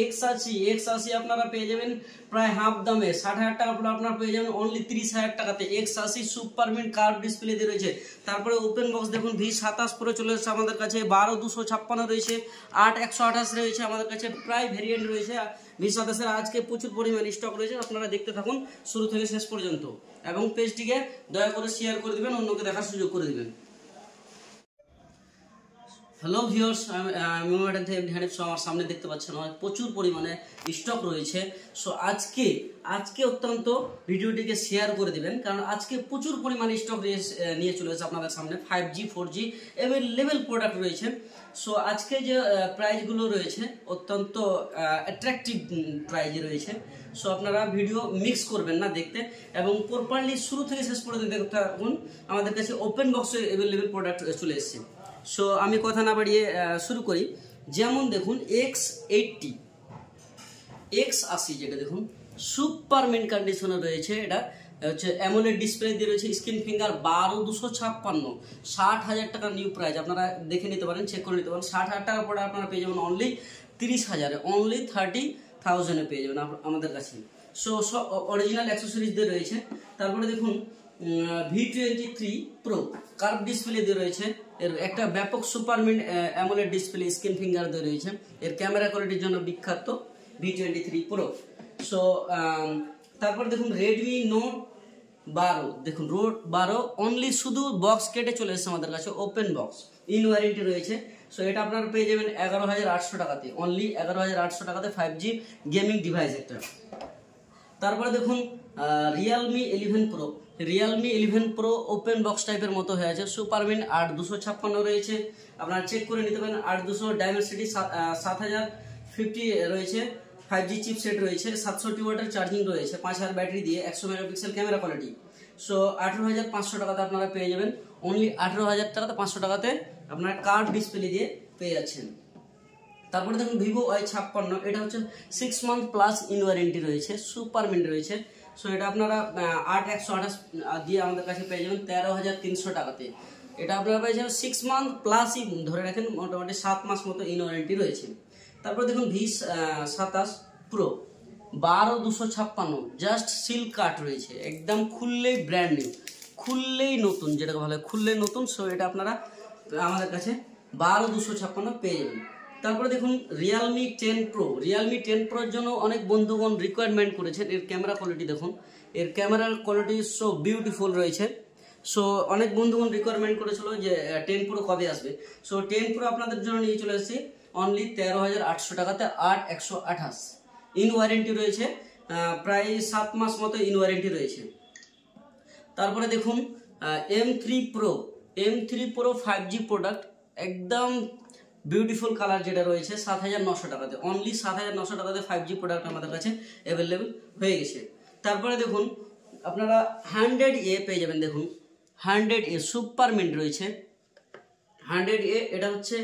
X80 আপনারা পেয়ে যাবেন প্রায় হাফ দামে 60,000 টাকা পুরো আপনারা পেয়ে যাবেন অনলি 30,000 টাকাতে। X80 super mint curve display দিয়ে রয়েছে। তারপরে ওপেন বক্স দেখুন V27 প্রো চলে এসেছে আমাদের কাছে, 12,256 রয়েছে, 8,128 রয়েছে আমাদের কাছে, প্রায় ভেরিয়েন্ট রয়েছে। V27 এর আজকে প্রচুর পরিমাণে স্টক রয়েছে, আপনারা দেখতে থাকুন শুরু থেকে শেষ পর্যন্ত এবং পেজটিকে দয়া করে শেয়ার করে দিবেন, অন্যকে দেখার সুযোগ করে দিবেন। হ্যালো ভিউয়ার্স, আমি আমার সামনে দেখতে পাচ্ছেন প্রচুর পরিমাণে স্টক রয়েছে। সো আজকে অত্যন্ত ভিডিওটিকে শেয়ার করে দিবেন, কারণ আজকে প্রচুর পরিমাণে স্টক নিয়ে চলে এসেছে আপনাদের সামনে। 5G 4G অ্যাভেলেবেল প্রোডাক্ট রয়েছে। সো আজকে যে প্রাইসগুলো রয়েছে অত্যন্ত অ্যাট্রাকটিভ প্রাইজে রয়েছে। সো আপনারা ভিডিও মিক্স করবেন না দেখতে, এবং প্রপারলি শুরু থেকে শেষ পর্যন্ত দেখতে থাকুন। আমাদের কাছে ওপেন বক্সে অ্যাভেলেবেল প্রোডাক্ট চলে এসেছে। সো আমি কথা না বাড়িয়ে শুরু করি। যেমন দেখুন X80 যেটা দেখুন সুপার মিন্ট কন্ডিশনে রয়েছে। এটা হচ্ছে অ্যামোলেড ডিসপ্লে দিয়ে রয়েছে, স্ক্রিন ফিঙ্গার 12,256, 60,000 টাকা নিউ প্রাইস। আপনারা দেখে নিতে পারেন, চেক করে নিতে পারেন। 60,000 টাকার পরে আপনারা পেয়ে যাবেন অনলি 30,000, অনলি 30,000 পেয়ে যাবেন আমাদের কাছে। সো সব অরিজিনাল অ্যাক্সেসরিজ দিয়ে রয়েছে। তারপরে দেখুন V23 প্রো কার্ভ ডিসপ্লে দিয়ে রয়েছে। এর একটা ব্যাপক super mint AMOLED display, screen finger দিয়ে রয়েছে। এর ক্যামেরা কোয়ালিটির জন্য বিখ্যাত V23 প্রো। সো তারপরে দেখুন Redmi Note 12, দেখুন Note 12 অনলি শুধু বক্স কেটে চলে এসেছে আমাদের কাছে, ওপেন বক্স, ইন ওয়ারেন্টি রয়েছে। সো এটা আপনারা পেয়ে যাবেন 11,800 টাকাতে, অনলি 11,800 টাকাতে 5G গেমিং ডিভাইস একটা। তারপরে দেখুন Realme 11 Pro ওপেন বক্স টাইপের মতো হয়ে আছে, সুপার মিন্ট 8,256 রয়েছে। আপনারা চেক করে নিতে পারেন। 8,200 ডাইমেনসিটি 7,050 রয়েছে, 5G চিপসেট রয়েছে, 700 ওয়াটের চার্জিং রয়েছে, 5,000 ব্যাটারি দিয়ে, 100 মেগাপিক্সেল ক্যামেরা কোয়ালিটি। সো 18,500 টাকাতে আপনারা পেয়ে যাবেন, অনলি 18,000 টাকাতে 500 টাকাতে আপনারা কার্ভ ডিসপ্লে দিয়ে পেয়ে যাচ্ছেন। তারপরে দেখুন Vivo Y56, এটা হচ্ছে 6 মান্থ প্লাস ইন ওয়ারেন্টি রয়েছে, সুপার মিন্ট রয়েছে। সো এটা আপনারা 8,128 দিয়ে আমাদের কাছে পেয়ে যাবেন 13,300 টাকাতে। এটা আপনারা পেয়ে যাবেন 6 মান্থ প্লাসই ধরে রাখেন, মোটামুটি 7 মাস মতো ইন ওয়ারেন্টি রয়েছে। তারপরে দেখুন V27 প্রো 12,256, জাস্ট সিল্ক কাট রয়েছে, একদম খুললেই ব্র্যান্ড নিউ, খুললেই নতুন, যেটাকে ভালো খুললেই নতুন। সো এটা আপনারা আমাদের কাছে 12,256 পেয়ে যাবেন। তারপরে দেখুন Realme 10 Proর জন্য অনেক বন্ধুগণ রিকোয়ারমেন্ট করেছেন। এর ক্যামেরা কোয়ালিটি দেখুন, এর ক্যামেরার কোয়ালিটি সো বিউটিফুল রয়েছে। সো অনেক বন্ধুগণ রিকোয়ারমেন্ট করেছিল যে 10 Pro কবে আসবে। সো 10 Pro আপনাদের জন্য নিয়ে চলে এসেছি অনলি 13,800 টাকাতে, 8,128 ইন ওয়ারেন্টি রয়েছে, প্রায় 7 মাস মতো ইন ওয়ারেন্টি রয়েছে। তারপরে দেখুন M3 Pro 5G প্রোডাক্ট, একদম বিউটিফুল কালার যেটা রয়েছে, 7,900 টাকাতে, অনলি 7,900 টাকাতে 5G প্রোডাক্ট আমাদের কাছে অ্যাভেলেবেল হয়ে গেছে। তারপরে দেখুন আপনারা 100A পেয়ে যাবেন। দেখুন 100A সুপার মিন্ট রয়েছে, 100A এটা হচ্ছে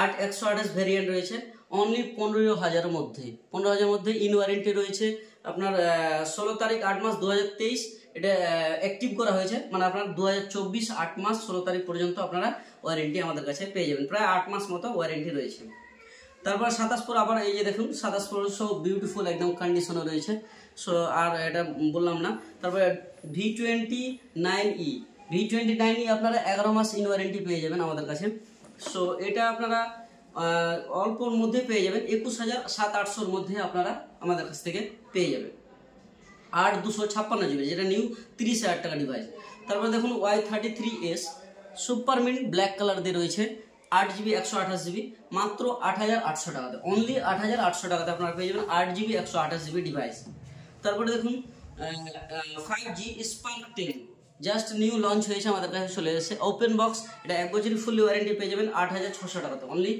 8,128 ভেরিয়েন্ট রয়েছে, অনলি 15,000 মধ্যে ইন ওয়ারেন্টি রয়েছে। আপনার 16 তারিখ 8 মাস 2023 এটা অ্যাক্টিভ করা হয়েছে, মানে আপনার 2024 8 মাস 16 তারিখ পর্যন্ত আপনারা ওয়ারেন্টি আমাদের কাছে পেয়ে যাবেন, প্রায় 8 মাস মতো ওয়ারেন্টি রয়েছে। তারপর 27 Pro, আবার এই যে দেখুন 27 Pro সো বিউটিফুল একদম কন্ডিশনে রয়েছে। সো আর এটা বললাম না। তারপরে V29e আপনারা 11 মাস ইন ওয়ারেন্টি পেয়ে যাবেন আমাদের কাছে। সো এটা আপনারা অল্পর মধ্যে পেয়ে যাবেন, 21,700-800 মধ্যে আপনারা আমাদের কাছ থেকে পেয়ে যাবেন। 8,256 GB, যেটা নিউ 30,000 টাকা ডিভাইস। তারপরে দেখুন Y33s super mint black colour দিয়ে রয়েছে, 8GB 128GB, মাত্র 8,800 টাকাতে, অনলি 8,800 টাকাতে আপনারা পেয়ে যাবেন 8GB 128GB ডিভাইস। তারপরে দেখুন 5G Spark 10 just new launch হয়েছে, আমাদের কাছে চলে এসেছে, ওপেন বক্স। এটা 1 বছরের ফুললি ওয়ারেন্টি পেয়ে যাবেন 8,600 টাকাতে, অনলি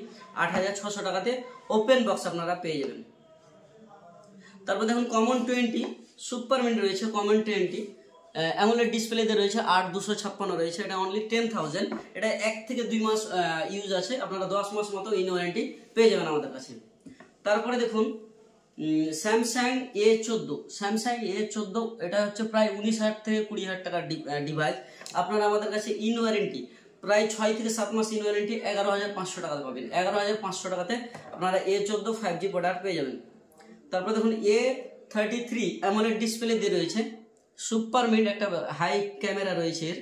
8,600 টাকাতে ওপেন বক্স আপনারা পেয়ে যাবেন। তারপর দেখুন Common 20 সুপার মিন্ট রয়েছে, Common 20 অ্যামোলেড ডিসপ্লেতে রয়েছে, 8,256 রয়েছে, এটা অনলি 10,000। এটা 1 থেকে 2 মাস ইউজ আছে, আপনারা 10 মাস মতো ইন ওয়ারেন্টি পেয়ে যাবেন আমাদের কাছে। তারপরে দেখুন Samsung A14, এটা হচ্ছে প্রায় 19,000 থেকে 20,000 টাকার ডিভাইস। আপনারা আমাদের কাছে ইন ওয়ারেন্টি প্রায় 6 থেকে 7 মাস ইন ওয়ারেন্টি 11,500 টাকাতে পাবেন। 11,500 টাকাতে আপনারা A14 5G প্রোডাক্ট পেয়ে যাবেন। তারপর দেখুন A33 অ্যামোলেড ডিসপ্লে দিয়ে রয়েছে, সুপার মিন্ট একটা হাই ক্যামেরা রয়েছে এর,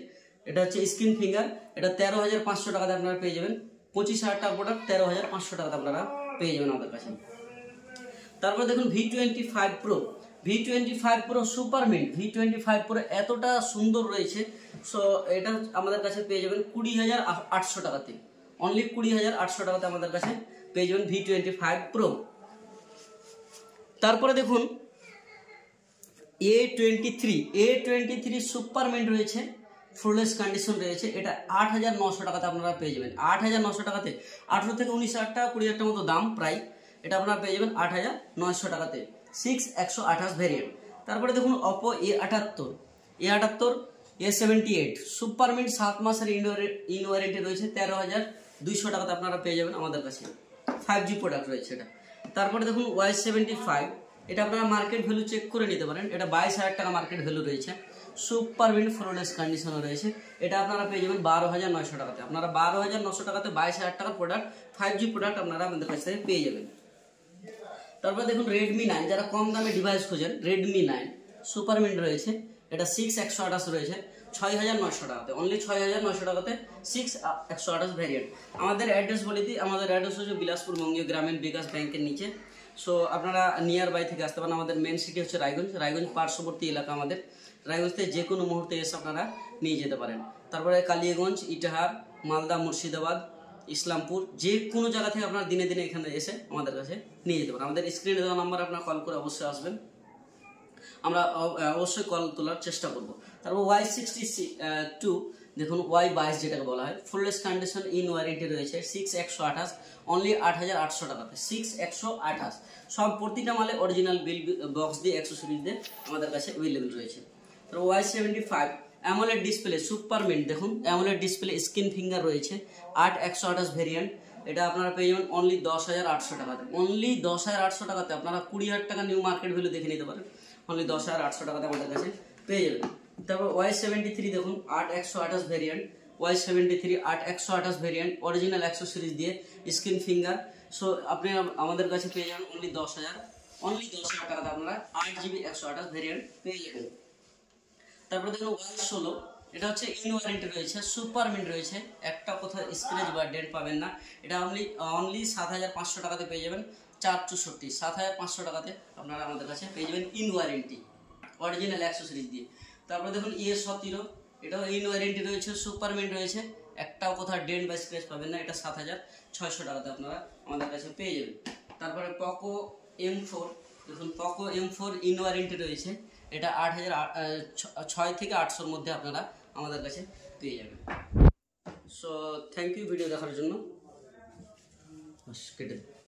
এটা হচ্ছে স্ক্রিন ফিঙ্গার, এটা 13,500 টাকাতে আপনারা পেয়ে যাবেন। 25,000 টাকা প্রোডাক্ট 13,500 টাকাতে আপনারা পেয়ে যাবেন আমাদের কাছে। তারপর দেখুন V25 Pro, V25 Pro super mint, V25 Pro এতটা সুন্দর রয়েছে, সো এটা আমাদের কাছে পেয়ে যাবেন 20,800 টাকাতে, অনলি 20,800 টাকাতে আমাদের কাছে পেয়ে যাবেন V25 Pro। তারপরে দেখুন A23 সুপার মিন্ট রয়েছে, ফ্লোলেস কন্ডিশন রয়েছে, এটা 8,900 টাকাতে আপনারা পেয়ে যাবেন। 8,900 টাকাতে 18 থেকে 19,000 টাকা 20,000 টাকার মতো দাম প্রায়, এটা আপনারা পেয়ে যাবেন 8,900 টাকাতে, 6/128 ভ্যারিয়েন্ট। তারপরে দেখুন Oppo A78 A78 super mint 7 মাসের ইন ওয়ারেন্টি রয়েছে, 13,200 টাকাতে আপনারা পেয়ে যাবেন আমাদের কাছে, 5G প্রোডাক্ট রয়েছে এটা। তারপরে দেখুন Y75, এটা আপনারা মার্কেট ভ্যালু চেক করে নিতে পারেন, এটা 22,000 টাকা মার্কেট ভ্যালু রয়েছে, সুপার মিন্ট ফ্লোলেস কন্ডিশন রয়েছে, এটা আপনারা পেয়ে যাবেন 12,900 টাকাতে। আপনারা 12,900 টাকাতে 22,000 টাকার প্রোডাক্ট 5G প্রোডাক্ট আপনারা আমাদের কাছ থেকে পেয়ে যাবেন। তারপর দেখুন Redmi 9, যারা কম দামে ডিভাইস খোঁজেন, Redmi 9 সুপার মিন্ট রয়েছে, এটা 6/128 রয়েছে, 6,900 টাকাতে, অনলি 6,900 টাকাতে 6/128 ভ্যারিয়েন্ট। আমাদের অ্যাড্রেস বলে দিই, আমাদের অ্যাড্রেস হচ্ছে বিলাসপুর বঙ্গীয় গ্রামীণ বিকাশ ব্যাংকের নিচে। সো আপনারা নিয়ার বাই থেকে আসতে পারেন, আমাদের মেন সিটি হচ্ছে রায়গঞ্জ পার্শ্ববর্তী এলাকা আমাদের, রায়গঞ্জ থেকে যে কোনো মুহূর্তে এসে আপনারা নিয়ে যেতে পারেন। তারপরে কালিয়াগঞ্জ, ইটাহার, মালদা, মুর্শিদাবাদ, ইসলামপুর, যে কোনো জায়গা থেকে আপনারা দিনে দিনে এখানে এসে আমাদের কাছে নিয়ে যেতে পারেন। আমাদের স্ক্রিনে দেওয়া নাম্বার আপনারা কল করে অবশ্যই আসবেন, আমরা অবশ্যই কল তোলার চেষ্টা করব। তারপর Y62 দেখুন, Y22 যেটাকে বলা হয়, ফুললেস কন্ডিশন ইন ওয়ারেন্টি রয়েছে, 6/128 অনলি 8,800 টাকাতে, 6/128 সব প্রতিটা মালে অরিজিনাল বিল বক্স দিয়ে অ্যাক্সেসরিজ দিয়ে আমাদের কাছে অ্যাভেলেবল রয়েছে। তারপর Y75 AMOLED display super mint, দেখুন অ্যামোলেড ডিসপ্লে স্ক্রিন ফিঙ্গার রয়েছে, 8/128 ভেরিয়েন্ট, এটা আপনারা পেয়ে যাবেন অনলি 10,800 টাকাতে, অনলি 10,800 টাকাতে আপনারা 20,000 টাকা নিউ মার্কেট ভ্যালু দেখে নিতে পারেন, অনলি 10,800 টাকাতে আমাদের কাছে পেয়ে যাবেন। তারপর Y73 দেখুন 8/128 variant, Y73 8/128 variant, original accessories দিয়ে স্ক্রিন ফিঙ্গার, সো আপনি আমাদের কাছে পেয়ে যাবেন অনলি 10,000 টাকাতে আপনারা 8GB 128 ভেরিয়েন্ট পেয়ে যাবেন। তারপর দেখুন Y16, এটা হচ্ছে ইন ওয়ারেন্টি রয়েছে, সুপার মিন্ট রয়েছে, একটা কোথাও স্ক্র্যাচ বা ডেন্ট পাবেন না, এটা অনলি 7,500 টাকাতে পেয়ে যাবেন, 464 7,500 টাকাতে আপনারা আমাদের কাছে পেয়ে যাবেন ইন ওয়ারেন্টি অরিজিনাল অ্যাক্সেসরিজ দিয়ে। তারপরে দেখুন A17, এটাও ইন ওয়ারেন্টি রয়েছে, সুপার মিন্ট রয়েছে, একটাও কোথাও ডেন্ট বা স্ক্র্যাচ পাবেন না, এটা 7,600 টাকাতে আপনারা আমাদের কাছে পেয়ে যাবেন। তারপরে Poco M4, দেখুন Poco M4 ইন ওয়ারেন্টি রয়েছে, এটা 6 থেকে 800-র মধ্যে আপনারা আমাদের কাছে পেয়ে যাবেন। সো থ্যাংক ইউ ভিডিও দেখার জন্য, কেটে